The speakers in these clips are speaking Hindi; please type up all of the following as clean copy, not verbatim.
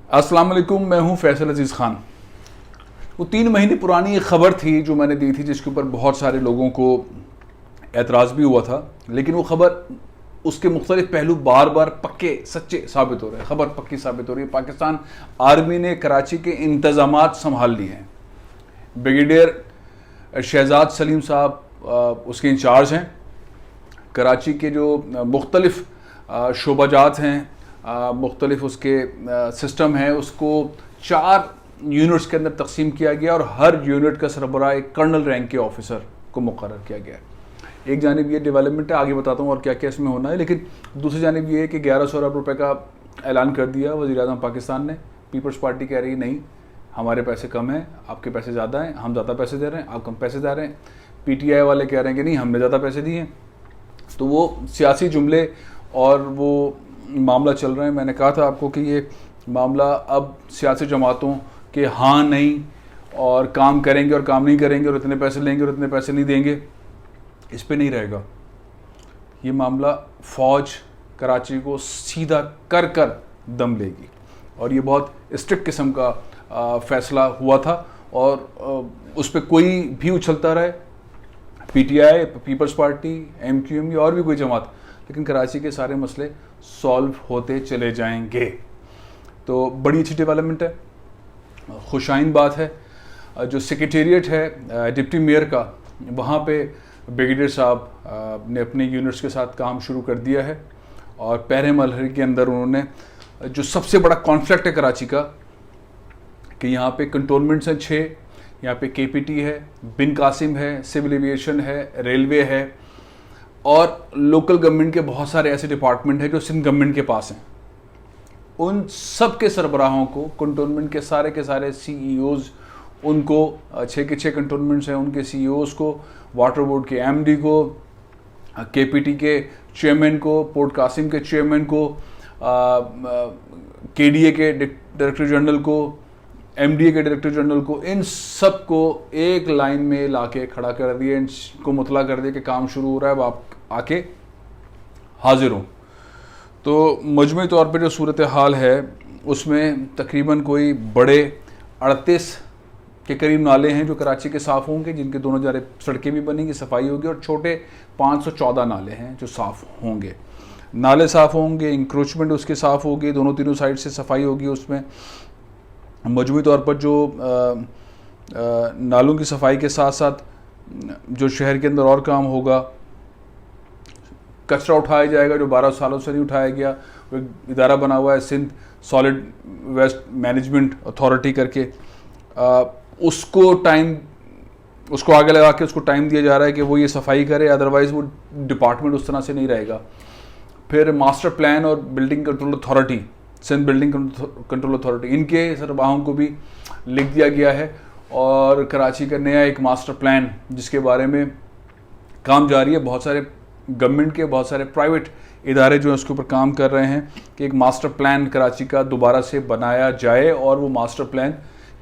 अस्सलाम वालेकुम, मैं हूं फैसल अजीज़ खान। वो 3 महीने पुरानी एक ख़बर थी जो मैंने दी थी, जिसके ऊपर बहुत सारे लोगों को एतराज़ भी हुआ था, लेकिन वो ख़बर उसके मुख्तलिफ पहलू बार बार पक्के सच्चे साबित हो रहे हैं। ख़बर पक्की साबित हो रही है। पाकिस्तान आर्मी ने कराची के इंतज़ामात संभाल लिए हैं। ब्रिगेडियर शहजाद सलीम साहब उसके इंचार्ज हैं। कराची के जो मुख्तलिफ शोबाजात हैं, मुख्तलिफ उसके सिस्टम है, उसको 4 यूनिट्स के अंदर तकसीम किया गया और हर यूनिट का सरबराह एक कर्नल रैंक के ऑफिसर को मुकर्रर किया गया। एक जानिब ये डेवलपमेंट है, आगे बताता हूँ और क्या क्या इसमें होना है, लेकिन दूसरी जानिब ये है कि 1100 अरब रुपए का ऐलान कर दिया वज़ीर-ए-आज़म पाकिस्तान ने। पीपल्स पार्टी कह रही है नहीं, हमारे पैसे कम हैं, आपके पैसे ज़्यादा हैं, हम ज़्यादा पैसे दे रहे हैं, आप कम पैसे दे रहे हैं। PTI वाले कह रहे हैं कि नहीं, हमने ज़्यादा पैसे दिए हैं। तो वो सियासी जुमले और वो मामला चल रहा है। मैंने कहा था आपको कि ये मामला अब सियासी जमातों के हाँ नहीं और काम करेंगे और काम नहीं करेंगे और इतने पैसे लेंगे और इतने पैसे नहीं देंगे, इस पे नहीं रहेगा। ये मामला फ़ौज कराची को सीधा कर कर दम लेगी और ये बहुत स्ट्रिक्ट किस्म का फ़ैसला हुआ था और उस पर कोई भी उछलता रहे, PTI, पीपल्स पार्टी, MQM या और भी कोई जमात, लेकिन कराची के सारे मसले सॉल्व होते चले जाएंगे। तो बड़ी अच्छी डेवलपमेंट है, खुशाइन बात है। जो सेक्रेटेरिएट है डिप्टी मेयर का, वहाँ पे ब्रिगेडियर साहब ने अपने यूनिट्स के साथ काम शुरू कर दिया है और पहले मरहले के अंदर उन्होंने जो सबसे बड़ा कॉन्फ्लिक्ट है कराची का कि यहाँ पे कंटोनमेंट्स हैं 6, यहाँ पे KPT है, बिन कासिम है, सिविल एविएशन है, रेलवे है और लोकल गवर्नमेंट के बहुत सारे ऐसे डिपार्टमेंट हैं जो सिंध गवर्नमेंट के पास हैं। उन सब के सरबराहों को, कंटोनमेंट के सारे CEOs, उनको 6 के 6 कंटोनमेंट्स हैं, उनके CEOs को, वाटर बोर्ड के MD को, KPT के चेयरमैन को, पोर्ट कासिम के चेयरमैन को, KDA के डायरेक्टर जनरल को, MDA के डायरेक्टर जनरल को, इन सब को एक लाइन में लाके खड़ा कर दिया, इनको मुतला कर दिया कि काम शुरू हो रहा है, अब आप आके हाजिर हो। तो मजमूई तौर पे जो सूरत हाल है उसमें तकरीबन कोई बड़े 38 के करीब नाले हैं जो कराची के साफ़ होंगे, जिनके दोनों जारे सड़कें भी बनेंगी, सफाई होगी, और छोटे 514 नाले हैं जो साफ़ होंगे। नाले साफ़ होंगे, इंक्रोचमेंट उसके साफ़ होगी, दोनों तीनों साइड से सफाई होगी। उसमें मजमूई तौर पर जो नालों की सफाई के साथ साथ जो शहर के अंदर और काम होगा, कचरा उठाया जाएगा जो 12 सालों से नहीं उठाया गया। वो एक इदारा बना हुआ है Sindh solid waste management authority करके, उसको आगे लगा के उसको टाइम दिया जा रहा है कि वो ये सफाई करे, अदरवाइज़ वो डिपार्टमेंट उस तरह से नहीं रहेगा। फिर मास्टर प्लान और building control authority, Sindh building control authority, इनके सरबराहों को भी लिख दिया गया है और कराची का नया एक मास्टर प्लान जिसके बारे में काम जारी है। बहुत सारे गवर्नमेंट के, बहुत सारे प्राइवेट इदारे जो हैं उसके ऊपर काम कर रहे हैं कि एक मास्टर प्लान कराची का दोबारा से बनाया जाए और वो मास्टर प्लान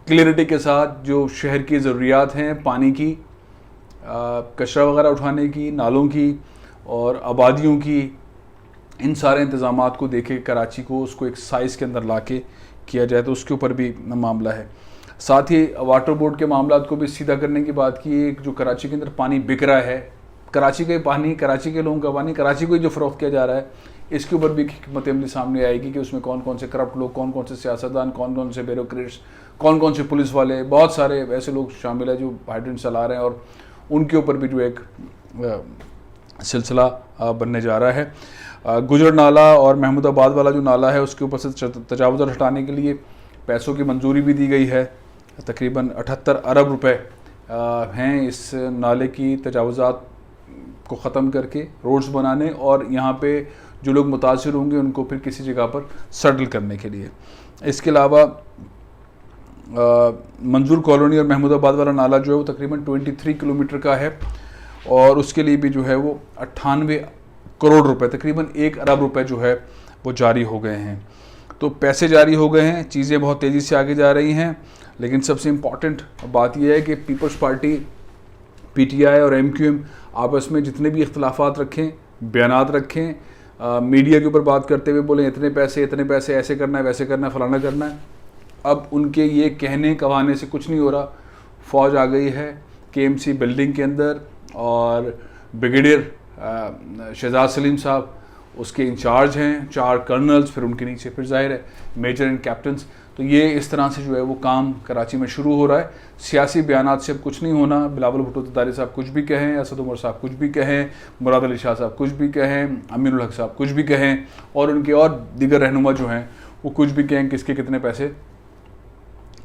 क्लियरिटी के साथ जो शहर की ज़रूरियात हैं, पानी की, कचरा वगैरह उठाने की, नालों की और आबादियों की, इन सारे इंतज़ामात को देखे कराची को उसको एक साइज़ के अंदर लाके किया जाए, तो उसके ऊपर भी मामला है। साथ ही वाटर बोर्ड के मामला को भी सीधा करने की बात की। जो कराची के अंदर पानी बिक रहा है, कराची का पानी, कराची के लोगों का पानी, कराची को ही जो फ़रोख्त किया जा रहा है, इसके ऊपर भी हिकमत अमली सामने आएगी कि उसमें कौन कौन से करप्ट लोग, कौन कौन से सियासतदान, कौन कौन से ब्यूरोक्रेट्स, कौन कौन से पुलिस वाले, बहुत सारे ऐसे लोग शामिल हैं जो हाइड्रेंट चला रहे हैं और उनके ऊपर भी जो एक सिलसिला बनने जा रहा है। गुजर नाला और महमूदाबाद वाला जो नाला है उसके ऊपर से तजावुज़ हटाने के लिए पैसों की मंजूरी भी दी गई है। तकरीबन 78 अरब रुपए हैं इस नाले की तजावुज़ात को ख़त्म करके रोड्स बनाने और यहाँ पे जो लोग मुतासिर होंगे उनको फिर किसी जगह पर सेटल करने के लिए। इसके अलावा मंजूर कॉलोनी और महमूदाबाद वाला नाला जो है वो तकरीबन 23 किलोमीटर का है और उसके लिए भी जो है वो 98 करोड़ रुपए, तकरीबन 1 अरब रुपए जो है वो जारी हो गए हैं। तो पैसे जारी हो गए हैं, चीज़ें बहुत तेज़ी से आगे जा रही हैं, लेकिन सबसे इम्पॉर्टेंट बात यह है कि पीपल्स पार्टी, PTI और MQM आपस में जितने भी इख्तलाफात रखें, बयानात रखें, मीडिया के ऊपर बात करते हुए बोलें इतने पैसे ऐसे करना है, वैसे करना है, फलाना करना है, अब उनके ये कहने कहाने से कुछ नहीं हो रहा। फ़ौज आ गई है KMC बिल्डिंग के अंदर और ब्रिगेडियर शहजाद सलीम साहब उसके इंचार्ज हैं, 4 कर्नल्स, फिर उनके नीचे फिर जाहिर है मेजर एंड कैप्टन्स। तो ये इस तरह से जो है वो काम कराची में शुरू हो रहा है। सियासी बयानात से अब कुछ नहीं होना। बिलावल भुट्टो ज़रदारी साहब कुछ भी कहें, असद उमर साहब कुछ भी कहें, मुराद अली शाह साहब कुछ भी कहें, अमीनुल हक साहब कुछ भी कहें, और उनके और दीगर रहनुमा जो हैं वो कुछ भी कहें, किसके कितने पैसे,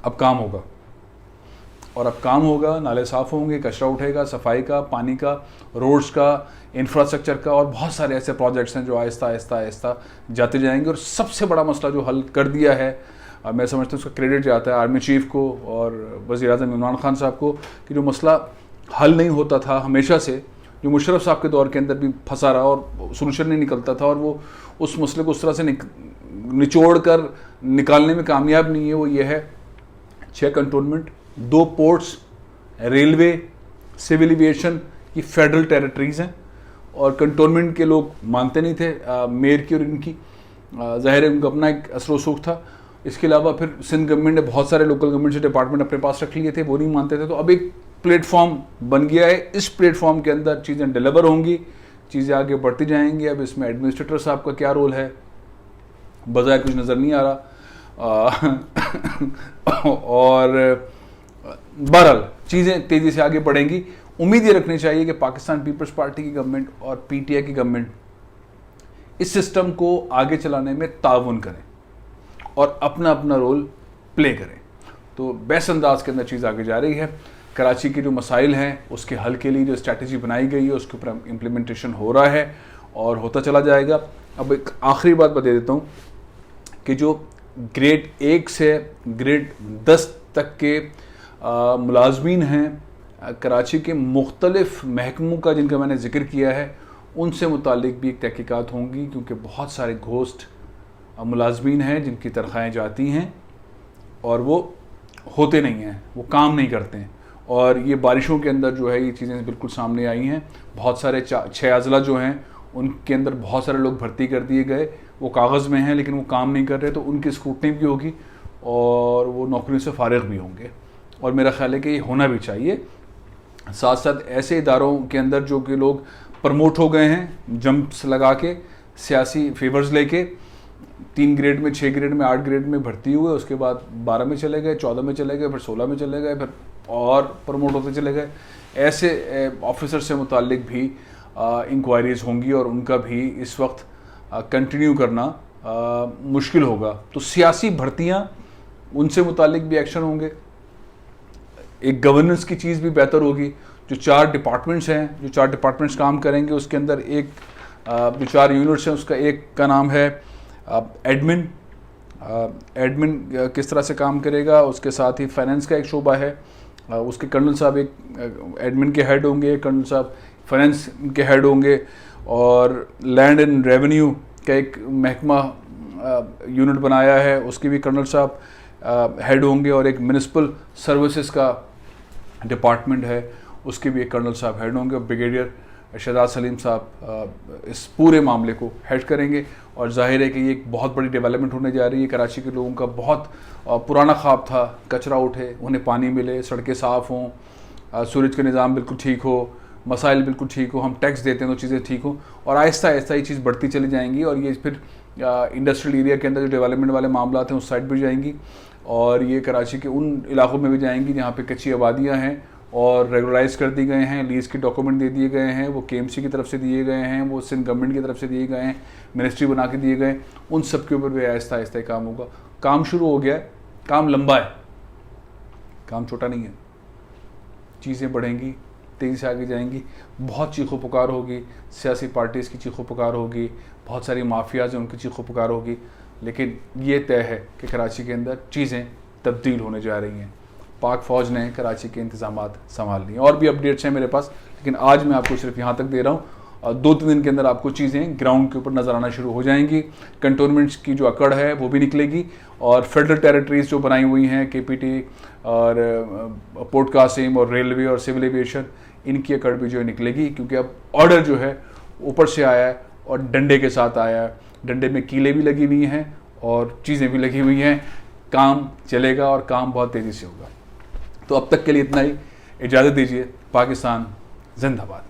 अब काम होगा। और अब काम होगा, नाले साफ़ होंगे, कचरा उठेगा, सफाई का, पानी का, रोड्स का, इंफ्रास्ट्रक्चर का, और बहुत सारे ऐसे प्रोजेक्ट्स हैं जो आहिस्ता आहिस्ता आहिस्ता जाते जाएंगे। और सबसे बड़ा मसला जो हल कर दिया है, मैं समझता हूँ उसका क्रेडिट जाता है आर्मी चीफ को और वज़ीर-ए-आज़म इमरान खान साहब को, कि जो मसला हल नहीं होता था हमेशा से, जो मुशर्रफ साहब के दौर के अंदर भी फंसा रहा और सोल्यूशन नहीं निकलता था, और वो उस मसले को उस तरह से निचोड़ कर निकालने में कामयाब नहीं है, वो ये है 6 cantonment, 2 ports, railway, civil aviation, ये फेडरल टेरिटरीज़ हैं। और कंटोनमेंट के लोग मानते नहीं थे, मेयर की और इनकी, ज़ाहिर है उनका अपना एक असर वसूख था। इसके अलावा फिर सिंध गवर्नमेंट ने बहुत सारे लोकल गवर्नमेंट से डिपार्टमेंट अपने पास रख लिए थे, वो नहीं मानते थे। तो अब एक प्लेटफॉर्म बन गया है, इस प्लेटफॉर्म के अंदर चीज़ें डिलीवर होंगी, चीज़ें आगे बढ़ती जाएंगी। अब इसमें एडमिनिस्ट्रेटर साहब का क्या रोल है, बजाय कुछ नज़र नहीं आ रहा। और बहरहाल चीज़ें तेज़ी से आगे बढ़ेंगी। उम्मीद ये रखनी चाहिए कि पाकिस्तान पीपल्स पार्टी की गवर्नमेंट और PTI की गवर्नमेंट इस सिस्टम को आगे चलाने में ताउन करें और अपना अपना रोल प्ले करें। तो बेस्ट अंदाज के अंदर चीज़ आगे जा रही है। कराची के जो मसाइल हैं उसके हल के लिए जो स्ट्रैटेजी बनाई गई है उसके ऊपर इम्प्लीमेंटेशन हो रहा है और होता चला जाएगा। अब एक आखिरी बात बता देता हूँ कि जो ग्रेड 1 से ग्रेड 10 तक के मुलाजमीन हैं कराची के मुख्तलिफ महकमों का, जिनका मैंने ज़िक्र किया है, उनसे मुतालिक भी एक तहकीकात होंगी, क्योंकि बहुत सारे घोस्ट मुलाजमीन हैं जिनकी तनख्वाहें जाती हैं और वो होते नहीं हैं, वो काम नहीं करते हैं। और ये बारिशों के अंदर जो है ये चीज़ें बिल्कुल सामने आई हैं। बहुत सारे 6 अज़ला जो हैं उनके अंदर बहुत सारे लोग भर्ती कर दिए गए, वो कागज़ में हैं लेकिन वो काम नहीं कर रहे, तो उनकी स्क्रूटनी भी होगी और वो नौकरी से फारिग भी होंगे। और मेरा ख्याल है कि ये होना भी चाहिए। साथ साथ ऐसे इदारों के अंदर जो कि लोग प्रमोट हो गए हैं जंप्स लगा के, सियासी फेवर्स लेके, 3 ग्रेड में, 6 ग्रेड में, 8 ग्रेड में भर्ती हुए, उसके बाद 12 में चले गए, 14 में चले गए, फिर 16 में चले गए, फिर और प्रमोट होते चले गए। ऐसे ऑफिसर से मुताल्लिक भी इंक्वायरीज़ होंगी और उनका भी इस वक्त कंटिन्यू करना मुश्किल होगा। तो सियासी भर्तियाँ, उनसे मुताल्लिक भी एक्शन होंगे। एक गवर्नेंस की चीज़ भी बेहतर होगी। जो 4 डिपार्टमेंट्स हैं, जो 4 डिपार्टमेंट्स काम करेंगे, उसके अंदर एक जो 4 यूनिट्स हैं उसका एक का नाम है एडमिन। एडमिन किस तरह से काम करेगा, उसके साथ ही फाइनेंस का एक शोबा है, उसके कर्नल साहब एक एडमिन के हेड होंगे, कर्नल साहब फाइनेंस के हेड होंगे, और लैंड एंड रेवेन्यू का एक महकमा यूनिट बनाया है, उसके भी कर्नल साहब हेड होंगे, और एक म्यूनिसिपल सर्विसेज का डिपार्टमेंट है, उसके भी एक कर्नल साहब हेड होंगे। ब्रिगेडियर शहजाद सलीम साहब इस पूरे मामले को हेड करेंगे। और जाहिर है कि ये एक बहुत बड़ी डेवलपमेंट होने जा रही है। कराची के लोगों का बहुत पुराना ख्वाब था, कचरा उठे, उन्हें पानी मिले, सड़कें साफ़ हों, सूरज का निज़ाम बिल्कुल ठीक हो, मसाइल बिल्कुल ठीक हो, हम टैक्स देते हैं तो चीज़ें ठीक हो, और आहिस्ता आहिस्ता ये चीज़ बढ़ती चली जाएंगी। और ये फिर इंडस्ट्रियल एरिया के अंदर जो डेवलपमेंट वाले मामला हैं उस साइड भी जाएंगी, और ये कराची के उन इलाकों में भी जाएंगी जहाँ पे कच्ची आबादियाँ हैं और रेगुलराइज कर दी गए हैं, लीज़ के डॉक्यूमेंट दे दिए गए हैं, वो KMC की तरफ से दिए गए हैं, वो सिंध गवर्नमेंट की तरफ से दिए गए हैं, मिनिस्ट्री बना के दिए गए, उन सब के ऊपर भी आहिस्ता आहिस्ता काम होगा। काम शुरू हो गया है, काम लंबा है, काम छोटा नहीं है। चीज़ें बढ़ेंगी, तेज़ी से आगे जाएंगी, बहुत चीखो पुकार होगी, सियासी पार्टीज़ की चीखो पुकार होगी, बहुत सारी माफियाज़ हैं उनकी चीखो पुकार होगी, लेकिन ये तय है कि कराची के अंदर चीज़ें तब्दील होने जा रही हैं। पाक फ़ौज ने कराची के इंतज़ामात संभाल लिए। और भी अपडेट्स हैं मेरे पास, लेकिन आज मैं आपको सिर्फ यहाँ तक दे रहा हूँ। 2-3 दिन के अंदर आपको चीज़ें ग्राउंड के ऊपर नज़र आना शुरू हो जाएंगी। कंटोनमेंट्स की जो अकड़ है वो भी निकलेगी, और फेडरल टेरिटरीज़ जो बनाई हुई हैं, KPT और पोर्ट कासिम और रेलवे और सिविल एविएशन, इनकी अकड़ भी जो है निकलेगी, क्योंकि अब ऑर्डर जो है ऊपर से आया है और डंडे के साथ आया है। डंडे में कीलें भी लगी हुई हैं और चीज़ें भी लगी हुई हैं। काम चलेगा और काम बहुत तेज़ी से होगा। तो अब तक के लिए इतना ही, इजाज़त दीजिए। पाकिस्तान जिंदाबाद।